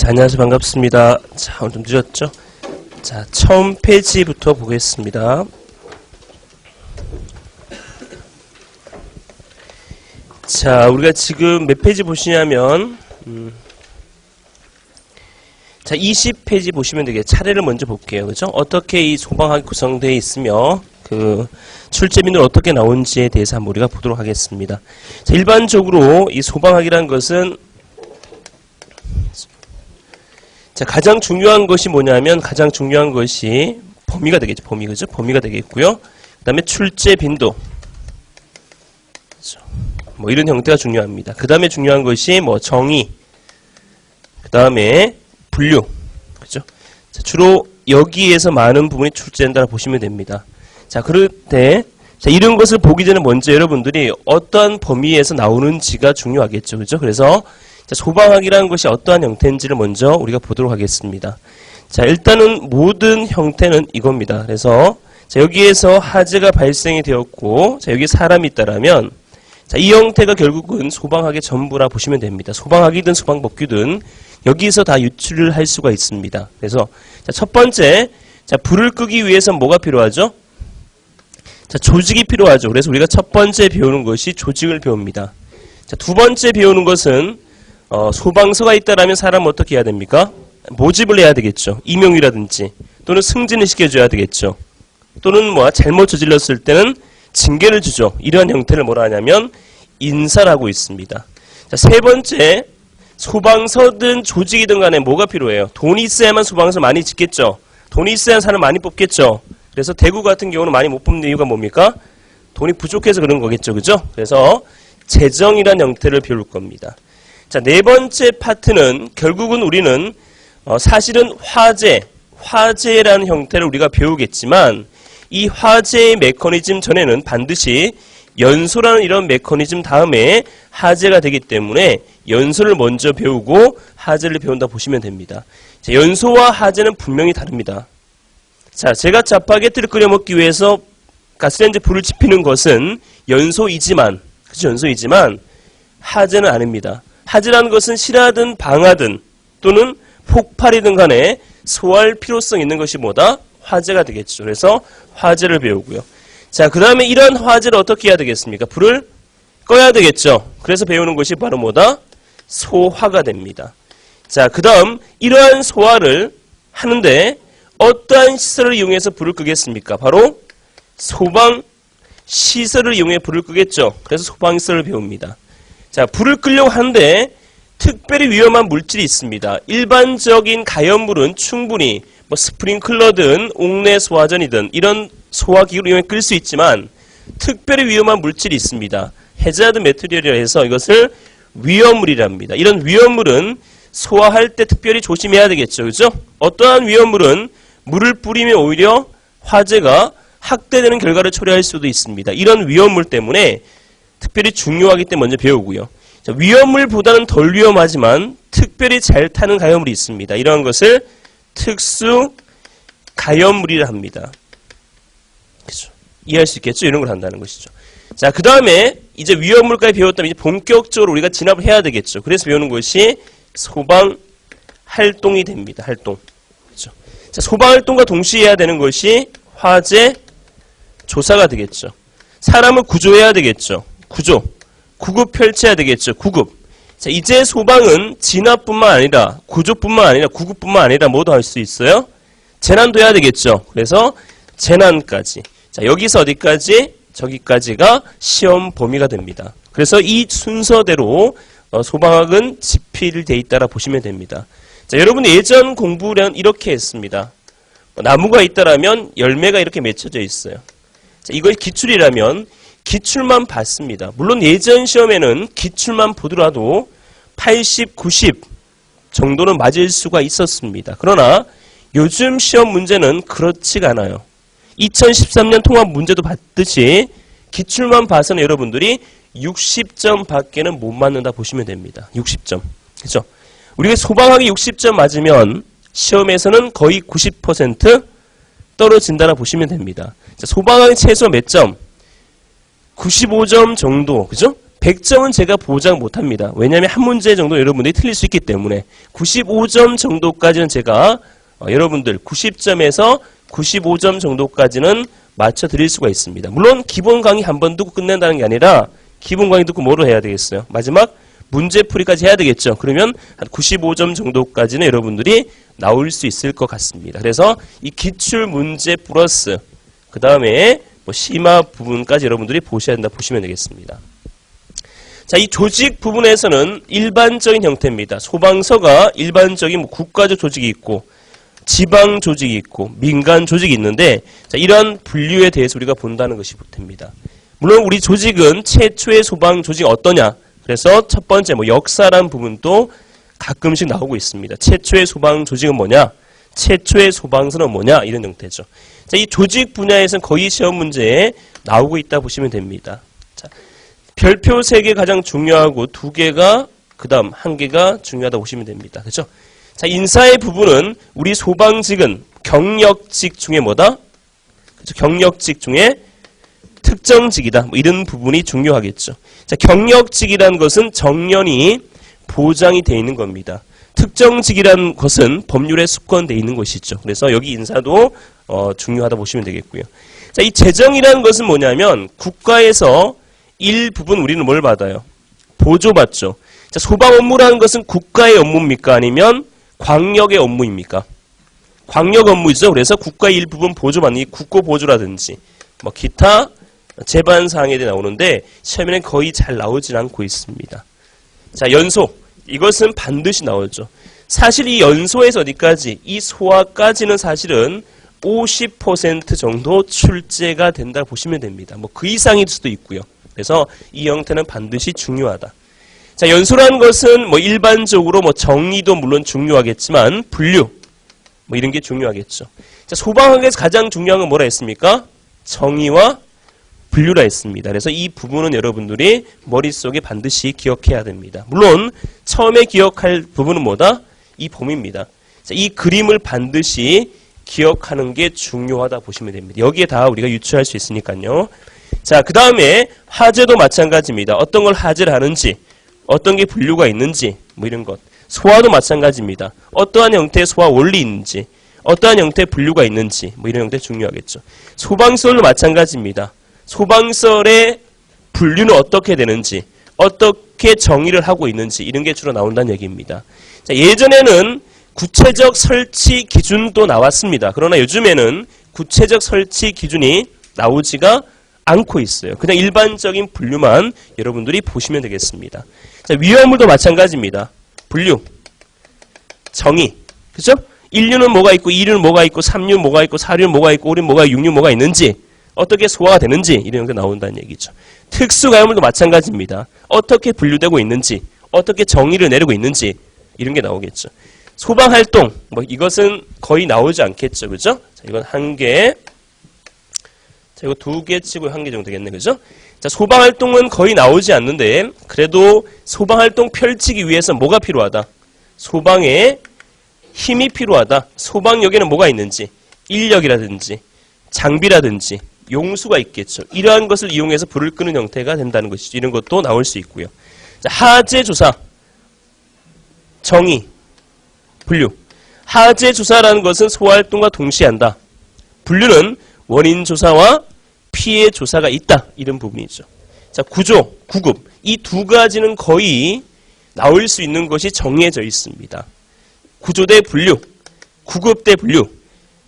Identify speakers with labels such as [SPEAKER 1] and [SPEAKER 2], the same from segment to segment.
[SPEAKER 1] 자, 안녕하세요. 반갑습니다. 자, 오늘 좀 늦었죠? 자, 처음 페이지부터 보겠습니다. 자, 우리가 지금 몇 페이지 보시냐면, 자, 20페이지 보시면 되게 차례를 먼저 볼게요. 그죠? 어떻게 이 소방학이 구성되어 있으며, 출제비는 어떻게 나온지에 대해서 한번 우리가 보도록 하겠습니다. 자, 일반적으로 이 소방학이라는 것은, 자, 가장 중요한 것이 뭐냐면, 가장 중요한 것이 범위가 되겠죠. 범위, 그죠? 범위가 되겠고요. 그 다음에 출제 빈도. 그죠? 뭐 이런 형태가 중요합니다. 그 다음에 중요한 것이 뭐 정의, 그 다음에 분류, 그죠? 자, 주로 여기에서 많은 부분이 출제된다고 보시면 됩니다. 자, 그럴 때, 자, 이런 것을 보기 전에 먼저 여러분들이 어떠한 범위에서 나오는지가 중요하겠죠. 그죠? 그래서, 자, 소방학이라는 것이 어떠한 형태인지를 먼저 우리가 보도록 하겠습니다. 자, 일단은 모든 형태는 이겁니다. 그래서, 자, 여기에서 화재가 발생이 되었고, 자, 여기 사람이 있다라면, 자, 이 형태가 결국은 소방학의 전부라 보시면 됩니다. 소방학이든 소방법규든 여기서 다 유출을 할 수가 있습니다. 그래서, 자, 첫 번째, 자, 불을 끄기 위해서 뭐가 필요하죠? 자, 조직이 필요하죠. 그래서 우리가 첫 번째 배우는 것이 조직을 배웁니다. 자, 두 번째 배우는 것은 소방서가 있다라면 사람은 어떻게 해야 됩니까? 모집을 해야 되겠죠. 임용이라든지 또는 승진을 시켜줘야 되겠죠. 또는 잘못 저질렀을 때는 징계를 주죠. 이러한 형태를 뭐라 하냐면 인사라고 있습니다. 자, 세 번째, 소방서든 조직이든 간에 뭐가 필요해요? 돈이 있어야만 소방서 많이 짓겠죠. 돈이 있어야 사람 많이 뽑겠죠. 그래서 대구 같은 경우는 많이 못 뽑는 이유가 뭡니까? 돈이 부족해서 그런 거겠죠. 그죠? 그래서 재정이란 형태를 배울 겁니다. 자, 네 번째 파트는 결국은 우리는 사실은 화재라는 형태를 우리가 배우겠지만 이 화재의 메커니즘 전에는 반드시 연소라는 이런 메커니즘 다음에 화재가 되기 때문에 연소를 먼저 배우고 화재를 배운다 보시면 됩니다. 자, 연소와 화재는 분명히 다릅니다. 자, 제가 짜파게티를 끓여 먹기 위해서 가스레인지에 불을 지피는 것은 연소이지만, 그죠? 연소이지만 화재는 아닙니다. 화재라는 것은 실하든 방화든 또는 폭발이든 간에 소화할 필요성 있는 것이 뭐다? 화재가 되겠죠. 그래서 화재를 배우고요. 자, 그 다음에 이런 화재를 어떻게 해야 되겠습니까? 불을 꺼야 되겠죠. 그래서 배우는 것이 바로 뭐다? 소화가 됩니다. 자, 그 다음 이러한 소화를 하는데 어떠한 시설을 이용해서 불을 끄겠습니까? 바로 소방시설을 이용해 불을 끄겠죠. 그래서 소방시설을 배웁니다. 자, 불을 끄려고 하는데 특별히 위험한 물질이 있습니다. 일반적인 가연물은 충분히 스프링클러든 옥내 소화전이든 이런 소화기구를 이용해 끌 수 있지만 특별히 위험한 물질이 있습니다. 해자드 메테리얼이라 해서 이것을 위험물이랍니다. 이런 위험물은 소화할 때 특별히 조심해야 되겠죠. 그죠? 어떠한 위험물은 물을 뿌리면 오히려 화재가 확대되는 결과를 초래할 수도 있습니다. 이런 위험물 때문에 특별히 중요하기 때문에 먼저 배우고요. 자, 위험물보다는 덜 위험하지만 특별히 잘 타는 가연물이 있습니다. 이러한 것을 특수 가연물이라 합니다. 그죠? 이해할 수 있겠죠? 이런 걸 한다는 것이죠. 자, 그 다음에 이제 위험물까지 배웠다면 이제 본격적으로 우리가 진압을 해야 되겠죠. 그래서 배우는 것이 소방 활동이 됩니다. 활동. 그죠? 자, 소방 활동과 동시에 해야 되는 것이 화재 조사가 되겠죠. 사람을 구조해야 되겠죠. 구급 펼쳐야 되겠죠. 구급. 자, 이제 소방은 진압뿐만 아니라 구조뿐만 아니라 구급뿐만 아니라 뭐도 할 수 있어요? 재난도 해야 되겠죠. 그래서 재난까지. 자, 여기서 어디까지? 저기까지가 시험 범위가 됩니다. 그래서 이 순서대로 소방학은 집필되어 있다라 보시면 됩니다. 자, 여러분 예전 공부는 이렇게 했습니다. 나무가 있다라면 열매가 이렇게 맺혀져 있어요. 자, 이것이 기출이라면 기출만 봤습니다. 물론 예전 시험에는 기출만 보더라도 80, 90 정도는 맞을 수가 있었습니다. 그러나 요즘 시험 문제는 그렇지가 않아요. 2013년 통합 문제도 봤듯이 기출만 봐서는 여러분들이 60점 밖에는 못 맞는다 보시면 됩니다. 60점. 그죠? 우리가 소방학이 60점 맞으면 시험에서는 거의 90% 떨어진다라 보시면 됩니다. 자, 소방학이 최소 몇 점? 95점 정도, 그죠? 100점은 제가 보장 못합니다. 왜냐하면 한 문제 정도 여러분들이 틀릴 수 있기 때문에 95점 정도까지는 제가 여러분들 90점에서 95점 정도까지는 맞춰드릴 수가 있습니다. 물론 기본 강의 한 번 듣고 끝낸다는 게 아니라 기본 강의 듣고 뭐로 해야 되겠어요? 마지막 문제풀이까지 해야 되겠죠. 그러면 한 95점 정도까지는 여러분들이 나올 수 있을 것 같습니다. 그래서 이 기출 문제 플러스 그 다음에 뭐 심화 부분까지 여러분들이 보셔야 된다 보시면 되겠습니다. 자, 이 조직 부분에서는 일반적인 형태입니다. 소방서가 일반적인 뭐 국가적 조직이 있고 지방 조직이 있고 민간 조직이 있는데 자, 이러한 분류에 대해서 우리가 본다는 것이 됩니다. 물론 우리 조직은 최초의 소방 조직이 어떠냐? 그래서 첫 번째 뭐 역사란 부분도 가끔씩 나오고 있습니다. 최초의 소방 조직은 뭐냐? 최초의 소방서는 뭐냐? 이런 형태죠. 자, 이 조직 분야에서는 거의 시험 문제에 나오고 있다 보시면 됩니다. 자, 별표 3개 가장 중요하고 2개가 그 다음 1개가 중요하다 보시면 됩니다. 그렇죠? 자, 인사의 부분은 우리 소방직은 경력직 중에 뭐다? 그렇죠? 경력직 중에 특정직이다. 뭐 이런 부분이 중요하겠죠. 자, 경력직이라는 것은 정년이 보장이 되어 있는 겁니다. 특정직이라는 것은 법률에 숙건되어 있는 것이죠. 그래서 여기 인사도 중요하다 보시면 되겠고요. 자, 이 재정이라는 것은 뭐냐면 국가에서 일부분 우리는 뭘 받아요? 보조받죠. 자, 소방 업무라는 것은 국가의 업무입니까? 아니면 광역의 업무입니까? 광역 업무이죠. 그래서 국가의 일부분 보조받는 이 국고보조라든지 뭐 기타 재반사항에 대해 나오는데 시험에는 거의 잘 나오진 않고 있습니다. 자, 연소. 이것은 반드시 나오죠. 사실 이 연소에서 어디까지? 이 소화까지는 사실은 50% 정도 출제가 된다 보시면 됩니다. 뭐 그 이상일 수도 있고요. 그래서 이 형태는 반드시 중요하다. 자, 연소라는 것은 뭐 일반적으로 뭐 정의도 물론 중요하겠지만 분류 뭐 이런 게 중요하겠죠. 자, 소방학에서 가장 중요한 건 뭐라 했습니까? 정의와 분류라 했습니다. 그래서 이 부분은 여러분들이 머릿속에 반드시 기억해야 됩니다. 물론 처음에 기억할 부분은 뭐다? 이 범위입니다. 자, 이 그림을 반드시 기억하는 게 중요하다 보시면 됩니다. 여기에 다 우리가 유추할 수 있으니까요. 자, 그 다음에 화재도 마찬가지입니다. 어떤 걸 화재를 하는지, 어떤 게 분류가 있는지, 뭐 이런 것. 소화도 마찬가지입니다. 어떠한 형태의 소화 원리 있는지, 어떠한 형태의 분류가 있는지, 뭐 이런 형태 중요하겠죠. 소방설도 마찬가지입니다. 소방설의 분류는 어떻게 되는지, 어떻게 정의를 하고 있는지, 이런 게 주로 나온다는 얘기입니다. 자, 예전에는 구체적 설치 기준도 나왔습니다. 그러나 요즘에는 구체적 설치 기준이 나오지가 않고 있어요. 그냥 일반적인 분류만 여러분들이 보시면 되겠습니다. 자, 위험물도 마찬가지입니다. 분류, 정의, 그죠? 1류는 뭐가 있고, 2류는 뭐가 있고, 3류 뭐가 있고, 4류는 뭐가 있고, 5류 뭐가 있고, 6류 뭐가 있는지, 어떻게 소화가 되는지 이런 게 나온다는 얘기죠. 특수가염물도 마찬가지입니다. 어떻게 분류되고 있는지, 어떻게 정의를 내리고 있는지 이런 게 나오겠죠. 소방활동, 뭐 이것은 거의 나오지 않겠죠, 그죠? 자, 이건 1개. 자, 이거 2개 치고 1개 정도 되겠네, 그죠? 자, 소방활동은 거의 나오지 않는데, 그래도 소방활동 펼치기 위해서 뭐가 필요하다? 소방에 힘이 필요하다. 소방역에는 뭐가 있는지, 인력이라든지, 장비라든지, 용수가 있겠죠. 이러한 것을 이용해서 불을 끄는 형태가 된다는 것이죠. 이런 것도 나올 수 있고요. 자, 하재 조사, 정의, 분류. 하재 조사라는 것은 소활동과 동시에 한다. 분류는 원인 조사와 피해 조사가 있다. 이런 부분이죠. 자, 구조, 구급. 이 2가지는 거의 나올 수 있는 것이 정해져 있습니다. 구조 대 분류, 구급 대 분류.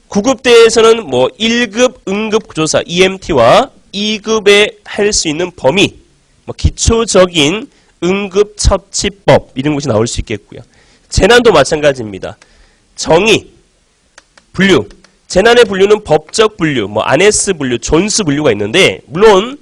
[SPEAKER 1] 구급대에서는 뭐 1급 응급구조사 EMT와 2급에 할 수 있는 범위, 뭐 기초적인 응급처치법 이런 것이 나올 수 있겠고요. 재난도 마찬가지입니다. 정의, 분류. 재난의 분류는 법적 분류, 뭐 아네스 분류, 존스 분류가 있는데 물론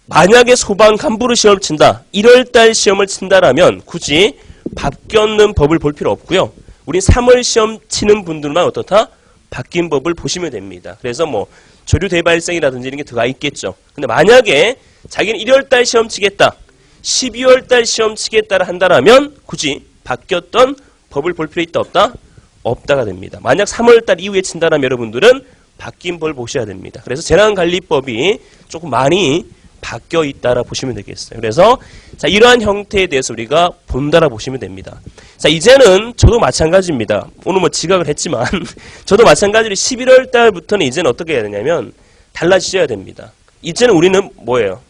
[SPEAKER 1] 만약에 소방 간부로 시험을 친다, 1월달 시험을 친다라면 굳이 바뀌었는 법을 볼 필요 없고요. 우리 3월 시험 치는 분들만 어떻다? 바뀐 법을 보시면 됩니다. 그래서 뭐 조류 대발생이라든지 이런 게 들어가 있겠죠. 근데 만약에 자기는 1월달 시험 치겠다, 12월달 시험 치겠다를 한다라면 굳이 바뀌었던 법을 볼 필요 있다 없다? 없다가 됩니다. 만약 3월달 이후에 친다라면 여러분들은 바뀐 법을 보셔야 됩니다. 그래서 재난관리법이 조금 많이 바뀌어 있다라 보시면 되겠어요. 그래서 자, 이러한 형태에 대해서 우리가 본다라 보시면 됩니다. 자, 이제는 저도 마찬가지입니다. 오늘 뭐 지각을 했지만 저도 마찬가지로 11월 달부터는 이제는 어떻게 해야 되냐면 달라지셔야 됩니다. 이제는 우리는 뭐예요?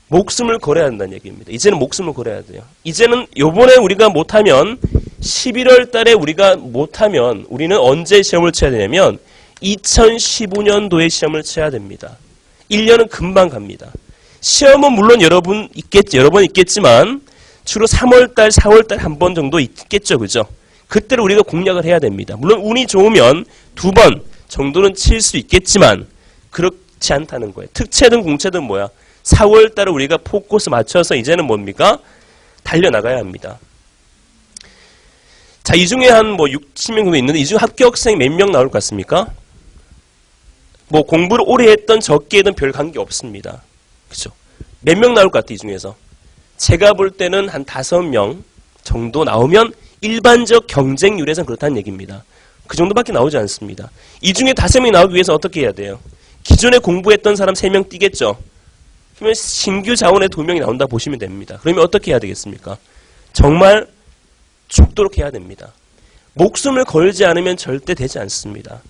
[SPEAKER 1] 목숨을 걸어야 한다는 얘기입니다. 이제는 목숨을 걸어야 돼요. 이제는 요번에 우리가 못하면 11월 달에 우리가 못하면 우리는 언제 시험을 쳐야 되냐면 2015년도에 시험을 쳐야 됩니다. 1년은 금방 갑니다. 시험은 물론 여러 번 있겠지만 주로 3월달, 4월달 한 번 정도 있겠죠. 그죠? 그때를 우리가 공략을 해야 됩니다. 물론 운이 좋으면 2번 정도는 칠 수 있겠지만 그렇지 않다는 거예요. 특채든 공채든 뭐야? 4월달에 우리가 포커스 맞춰서 이제는 뭡니까? 달려나가야 합니다. 자, 이 중에 한 뭐 60명 정도 있는데 이 중에 합격생 몇 명 나올 것 같습니까? 뭐 공부를 오래 했던 적게 했던 별 관계 없습니다. 그죠? 몇 명 나올 것 같아요, 이 중에서? 제가 볼 때는 한 5명 정도 나오면 일반적 경쟁률에서는 그렇다는 얘기입니다. 그 정도밖에 나오지 않습니다. 이 중에 5명이 나오기 위해서 어떻게 해야 돼요? 기존에 공부했던 사람 3명 뛰겠죠? 그러면 신규 자원에 2명이 나온다 보시면 됩니다. 그러면 어떻게 해야 되겠습니까? 정말 죽도록 해야 됩니다. 목숨을 걸지 않으면 절대 되지 않습니다.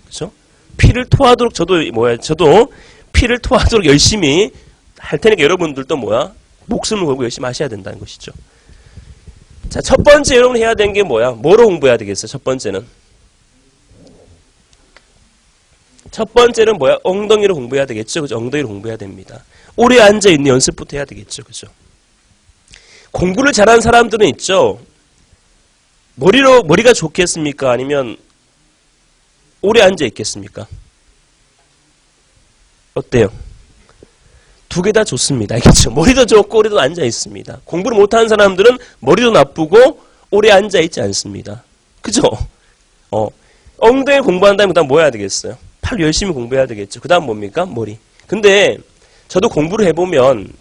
[SPEAKER 1] 그죠? 피를 토하도록 저도 피를 토하도록 열심히 할 테니까 여러분들도 목숨을 걸고 열심히 하셔야 된다는 것이죠. 자, 첫 번째 여러분 해야 되는 게 뭐야? 뭐로 공부해야 되겠어요? 첫 번째는 뭐야? 엉덩이로 공부해야 되겠죠? 그죠? 엉덩이로 공부해야 됩니다. 오래 앉아있는 연습부터 해야 되겠죠? 그죠? 공부를 잘하는 사람들은 있죠? 머리가 좋겠습니까? 아니면 오래 앉아있겠습니까? 어때요? 두 개 다 좋습니다. 알겠죠? 머리도 좋고 오래도 앉아있습니다. 공부를 못하는 사람들은 머리도 나쁘고 오래 앉아있지 않습니다. 그죠? 엉덩이 공부한다면 그 다음 뭐 해야 되겠어요? 팔 열심히 공부해야 되겠죠. 그 다음 뭡니까? 머리. 근데 저도 공부를 해보면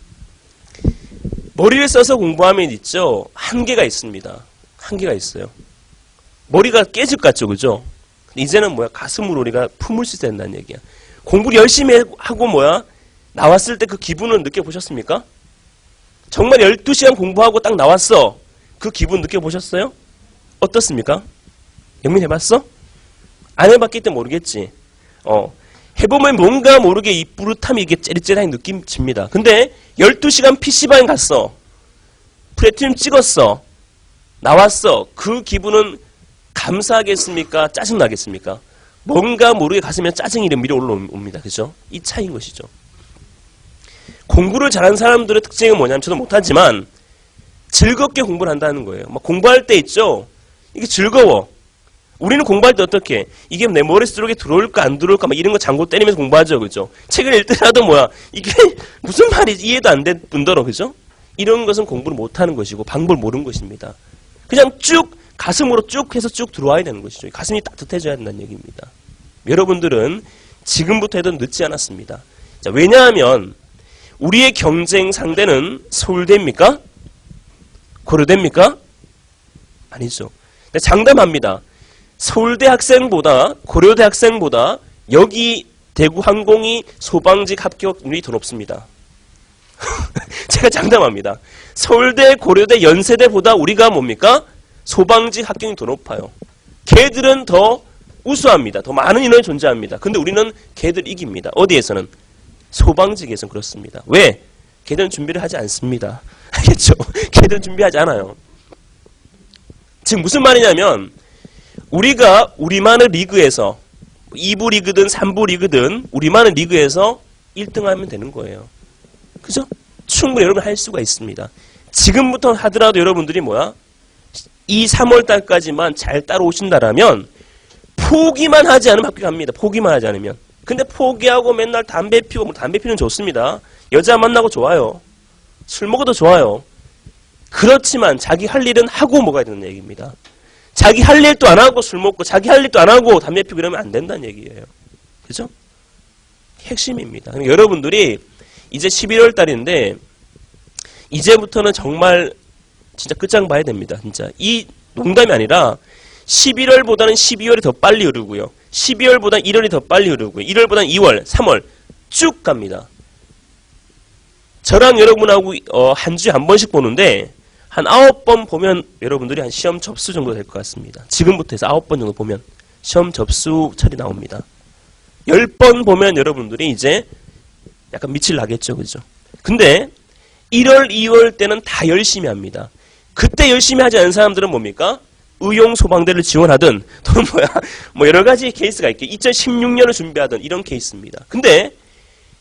[SPEAKER 1] 머리를 써서 공부하면 있죠. 한계가 있습니다. 한계가 있어요. 머리가 깨질 것 같죠. 그죠? 이제는 가슴으로 우리가 품을 수 있어야 된다는 얘기야. 공부를 열심히 하고 나왔을 때 그 기분을 느껴보셨습니까? 정말 12시간 공부하고 딱 나왔어. 그 기분 느껴보셨어요? 어떻습니까? 영민 해봤어? 안 해봤기 때문에 모르겠지. 해보면 뭔가 모르게 이 뿌듯함이 이게 째릿째릿하게 느낌집니다. 근데 12시간 PC방 갔어. 플래티넘 찍었어. 나왔어. 그 기분은 감사하겠습니까? 짜증나겠습니까? 뭔가 모르게 가슴에 짜증이 밀어 올라옵니다. 그죠? 이 차이인 것이죠. 공부를 잘하는 사람들의 특징은 뭐냐면 저도 못하지만 즐겁게 공부를 한다는 거예요. 공부할 때 있죠? 이게 즐거워. 우리는 공부할 때 어떻게 이게 내 머릿속에 들어올까 안 들어올까 이런 거 장고 때리면서 공부하죠. 그죠? 책을 읽더라도 이게 무슨 말인지 이해도 안 될 뿐더러 그죠? 이런 것은 공부를 못하는 것이고 방법을 모르는 것입니다. 그냥 쭉 가슴으로 쭉 해서 쭉 들어와야 되는 것이죠. 가슴이 따뜻해져야 된다는 얘기입니다. 여러분들은 지금부터 해도 늦지 않았습니다. 자, 왜냐하면 우리의 경쟁 상대는 서울대입니까? 고려대입니까? 아니죠. 근데 장담합니다. 서울대 학생보다 고려대 학생보다 여기 대구항공이 소방직 합격률이 더 높습니다. 제가 장담합니다. 서울대, 고려대, 연세대보다 우리가 뭡니까? 소방직 합격률이 더 높아요. 걔들은 더 우수합니다. 더 많은 인원이 존재합니다. 근데 우리는 걔들 이깁니다. 어디에서는? 소방직에서는 그렇습니다. 왜? 걔들은 준비를 하지 않습니다. 알겠죠? 걔들은 준비하지 않아요. 지금 무슨 말이냐면 우리가 우리만의 리그에서 2부 리그든 3부 리그든 우리만의 리그에서 1등 하면 되는 거예요. 그죠? 충분히 여러분 할 수가 있습니다. 지금부터 하더라도 여러분들이 이 3월 달까지만 잘 따라오신다라면 포기만 하지 않으면 합격합니다. 포기만 하지 않으면. 근데 포기하고 맨날 담배 피우고 담배 피우는 좋습니다. 여자 만나고 좋아요. 술 먹어도 좋아요. 그렇지만 자기 할 일은 하고 먹어야 되는 얘기입니다. 자기 할 일도 안 하고 술 먹고 자기 할 일도 안 하고 담배 피우고 이러면 안 된다는 얘기예요. 그죠? 핵심입니다. 그러니까 여러분들이 이제 11월 달인데 이제부터는 정말 진짜 끝장 봐야 됩니다. 진짜 이 농담이 아니라 11월보다는 12월이 더 빨리 흐르고요. 12월보다는 1월이 더 빨리 흐르고요. 1월보다는 2월, 3월 쭉 갑니다. 저랑 여러분하고 한 주에 한 번씩 보는데 한 9번 보면 여러분들이 한 시험 접수 정도 될 것 같습니다. 지금부터 해서 9번 정도 보면 시험 접수 처리 나옵니다. 10번 보면 여러분들이 이제 약간 밑을 나겠죠. 그죠? 근데 1월, 2월 때는 다 열심히 합니다. 그때 열심히 하지 않은 사람들은 뭡니까? 의용 소방대를 지원하든 또는 뭐 여러 가지 케이스가 있게 2016년을 준비하든 이런 케이스입니다. 근데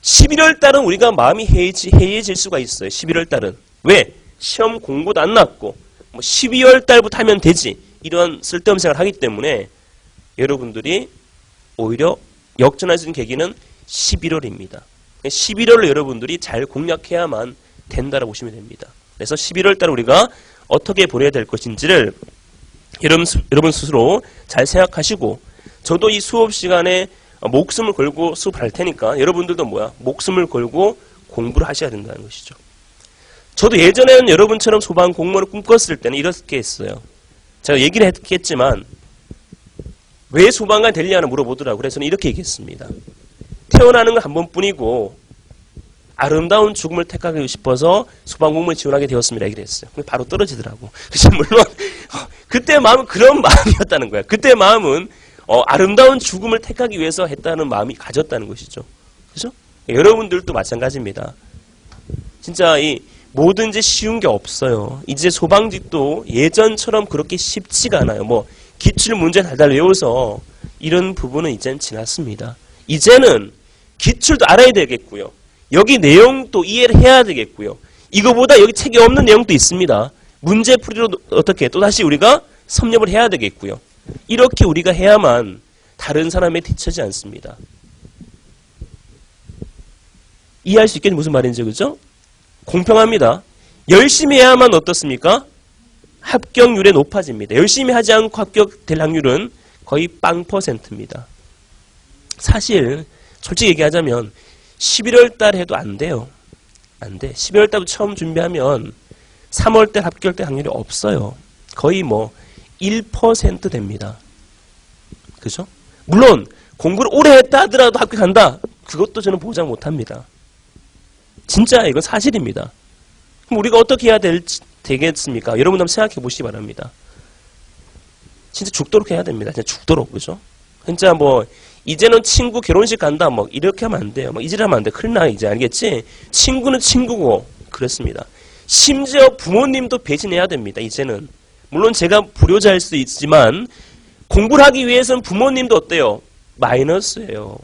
[SPEAKER 1] 11월 달은 우리가 마음이 해이해질 수가 있어요. 11월 달은. 왜? 시험 공부도 안 났고 뭐 12월 달부터 하면 되지. 이런 쓸데없는 생각을 하기 때문에 여러분들이 오히려 역전할 수 있는 계기는 11월입니다. 11월을 여러분들이 잘 공략해야만 된다라고 보시면 됩니다. 그래서 11월 달 우리가 어떻게 보내야 될 것인지를 여러분 스스로 잘 생각하시고, 저도 이 수업 시간에 목숨을 걸고 수업할 테니까 여러분들도 목숨을 걸고 공부를 하셔야 된다는 것이죠. 저도 예전에는 여러분처럼 소방 공무원을 꿈꿨을 때는 이렇게 했어요. 제가 얘기를 했겠지만 왜 소방관 되려나 물어보더라고요. 그래서 저는 이렇게 얘기했습니다. 태어나는 건 한 번뿐이고 아름다운 죽음을 택하고 싶어서 소방공무원 지원하게 되었습니다. 얘기를 했어요. 바로 떨어지더라고. 그래서 물론 그때 마음은 그런 마음이었다는 거야. 그때 마음은 아름다운 죽음을 택하기 위해서 했다는 마음이 가졌다는 것이죠. 그죠? 여러분들도 마찬가지입니다. 진짜 뭐든지 쉬운 게 없어요. 이제 소방직도 예전처럼 그렇게 쉽지가 않아요. 기출 문제 달달 외워서 이런 부분은 이제는 지났습니다. 이제는 기출도 알아야 되겠고요. 여기 내용도 이해를 해야 되겠고요. 이거보다 여기 책에 없는 내용도 있습니다. 문제풀이로 어떻게 또다시 우리가 섭렵을 해야 되겠고요. 이렇게 우리가 해야만 다른 사람에 뒤처지 않습니다. 이해할 수 있겠니? 무슨 말인지, 그죠? 공평합니다. 열심히 해야만 어떻습니까? 합격률이 높아집니다. 열심히 하지 않고 합격될 확률은 거의 0%입니다. 사실 솔직히 얘기하자면 11월 달 해도 안 돼요. 안 돼. 12월 달부터 처음 준비하면 3월 달 합격될 확률이 없어요. 거의 1% 됩니다. 그죠? 물론 공부를 오래 했다 하더라도 합격한다. 그것도 저는 보장 못합니다. 진짜 이건 사실입니다. 그럼 우리가 어떻게 해야 되겠습니까? 여러분 한번 생각해 보시기 바랍니다. 진짜 죽도록 해야 됩니다. 진짜 죽도록. 그죠? 진짜 이제는 친구 결혼식 간다. 이렇게 하면 안 돼요. 이질하면 안 돼. 큰일 나. 이제 알겠지? 친구는 친구고 그렇습니다. 심지어 부모님도 배신해야 됩니다. 이제는. 물론 제가 불효자일 수도 있지만 공부를 하기 위해서는 부모님도 어때요? 마이너스예요.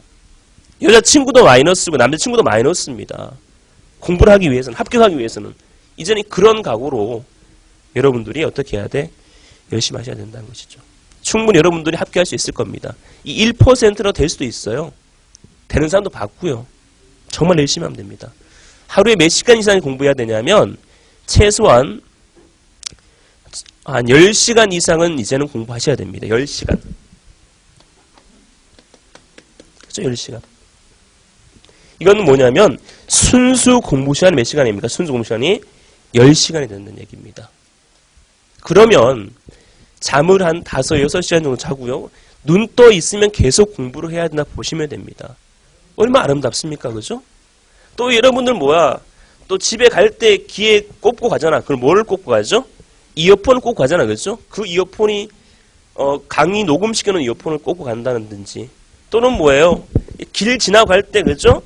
[SPEAKER 1] 여자친구도 마이너스고 남자친구도 마이너스입니다. 공부를 하기 위해서는, 합격하기 위해서는. 이제는 그런 각오로 여러분들이 어떻게 해야 돼? 열심히 하셔야 된다는 것이죠. 충분히 여러분들이 합격할 수 있을 겁니다. 이 1%로 될 수도 있어요. 되는 사람도 봤고요. 정말 열심히 하면 됩니다. 하루에 몇 시간 이상 공부해야 되냐면 최소한 한 10시간 이상은 이제는 공부하셔야 됩니다. 10시간. 그렇죠? 10시간. 이건 뭐냐면 순수 공부 시간이 몇 시간입니까? 순수 공부 시간이 10시간이 된다는 얘기입니다. 그러면 잠을 한 5, 6시간 정도 자고요. 눈 떠 있으면 계속 공부를 해야 된다 보시면 됩니다. 얼마나 아름답습니까? 그죠? 또 여러분들 또 집에 갈 때 귀에 꼽고 가잖아. 그럼 뭘 꼽고 가죠? 이어폰을 꼽고 가잖아. 그죠? 그 이어폰이 강의 녹음시켜놓은 이어폰을 꼽고 간다든지, 또는 길 지나고 갈 때, 그죠?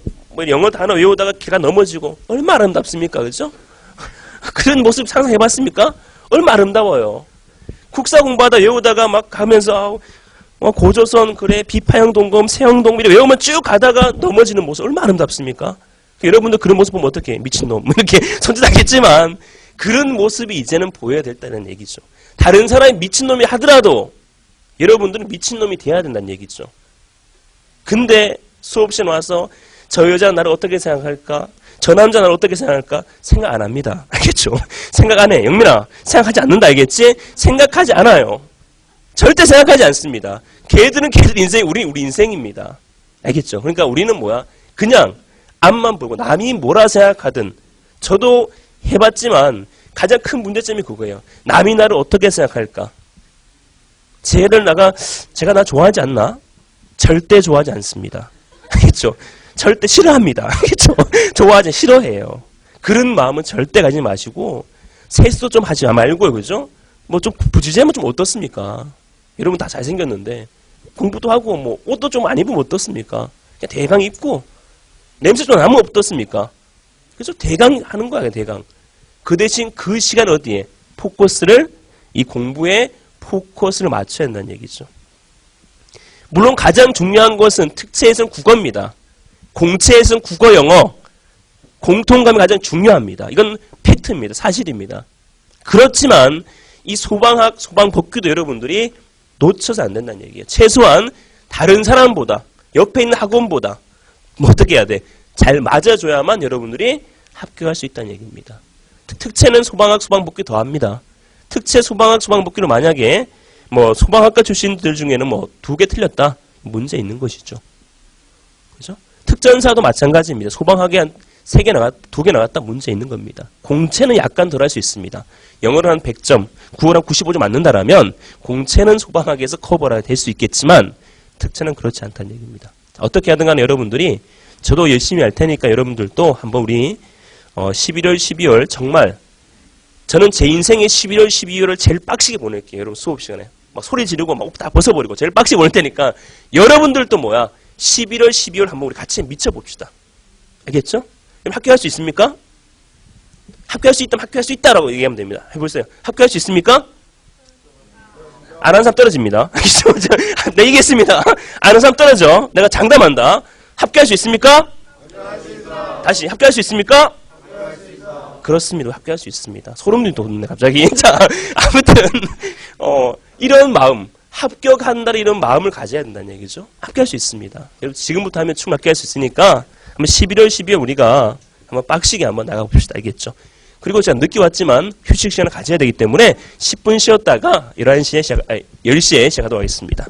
[SPEAKER 1] 영어 단어 외우다가 걔가 넘어지고 얼마나 아름답습니까? 그죠? 그런 모습 상상해봤습니까? 얼마나 아름다워요. 국사 공부하다 외우다가 막 가면서 고조선, 그래, 비파형 동검, 세형 동검 이렇게 외우면 쭉 가다가 넘어지는 모습 얼마나 아름답습니까? 여러분들 그런 모습 보면 어떻게 미친놈 이렇게 손짓하겠지만 그런 모습이 이제는 보여야 된다는 얘기죠. 다른 사람이 미친놈이 하더라도 여러분들은 미친놈이 돼야 된다는 얘기죠. 근데 수업시에 와서 저 여자 나를 어떻게 생각할까? 저 남자 나를 어떻게 생각할까? 생각 안 합니다. 알겠죠? 생각 안 해. 영민아, 생각하지 않는다. 알겠지? 생각하지 않아요. 절대 생각하지 않습니다. 걔들은 걔들 인생, 우리 인생입니다. 알겠죠? 그러니까 우리는 그냥 앞만 보고 남이 뭐라 생각하든, 저도 해봤지만 가장 큰 문제점이 그거예요. 남이 나를 어떻게 생각할까? 제가 나 좋아하지 않나? 절대 좋아하지 않습니다. 알겠죠? 절대 싫어합니다. 알겠죠? 좋아하지 싫어해요. 그런 마음은 절대 가지지 마시고 세수도 좀 하지 말고요. 그죠? 뭐 좀 부지런하면 좀 어떻습니까? 여러분 다 잘생겼는데 공부도 하고 뭐 옷도 좀 안 입으면 어떻습니까? 그냥 대강 입고 냄새 좀 나면 어떻습니까? 그래서 대강 하는 거야. 대강. 그 대신 그 시간 어디에 포커스를 이 공부에 포커스를 맞춰야 한다는 얘기죠. 물론 가장 중요한 것은 특채에서는 국어입니다. 공채에서는 국어, 영어, 공통감이 가장 중요합니다. 이건 팩트입니다. 사실입니다. 그렇지만 이 소방학, 소방법규도 여러분들이 놓쳐서 안 된다는 얘기예요. 최소한 다른 사람보다, 옆에 있는 학원보다 뭐 어떻게 해야 돼? 잘 맞아줘야만 여러분들이 합격할 수 있다는 얘기입니다. 특채는 소방학, 소방법규 더합니다. 특채, 소방학, 소방법규로 만약에 뭐 소방학과 출신들 중에는 뭐 2개 틀렸다. 문제 있는 것이죠. 그죠? 특전사도 마찬가지입니다. 소방학에 한 2개 나갔다 문제 있는 겁니다. 공채는 약간 덜 할 수 있습니다. 영어를 한 100점, 국어를 한 95점 맞는다라면 공채는 소방학에서 커버가 될 수 있겠지만 특채는 그렇지 않다는 얘기입니다. 어떻게 하든 간에 여러분들이 저도 열심히 할 테니까 여러분들도 한번 우리 11월, 12월 정말 저는 제 인생의 11월, 12월을 제일 빡시게 보낼게요. 여러분 수업 시간에. 막 소리 지르고 막 다 벗어버리고 제일 빡시게 보낼 테니까 여러분들도 뭐야 11월, 12월 한번 우리 같이 미쳐봅시다. 알겠죠? 그럼 합격할 수 있습니까? 합격할 수 있다면 합격할 수 있다라고 얘기하면 됩니다. 해보세요. 합격할 수 있습니까? 안 하는 사람 떨어집니다. 네, 얘기했습니다. 안 하는 사람 떨어져. 내가 장담한다. 합격할 수 있습니까? 다시 합격할 수 있습니까? 그렇습니다. 합격할 수 있습니다. 소름이 돋네 갑자기. 자, 아무튼 이런 마음, 합격한다는 이런 마음을 가져야 된다는 얘기죠. 합격할 수 있습니다. 여러분 지금부터 하면 충분히 합격할 수 있으니까 한번 11월, 12월 우리가 한번 빡시게 한번 나가봅시다. 알겠죠? 그리고 제가 늦게 왔지만 휴식 시간을 가져야 되기 때문에 10분 쉬었다가 10시에 시작하도록 하겠습니다.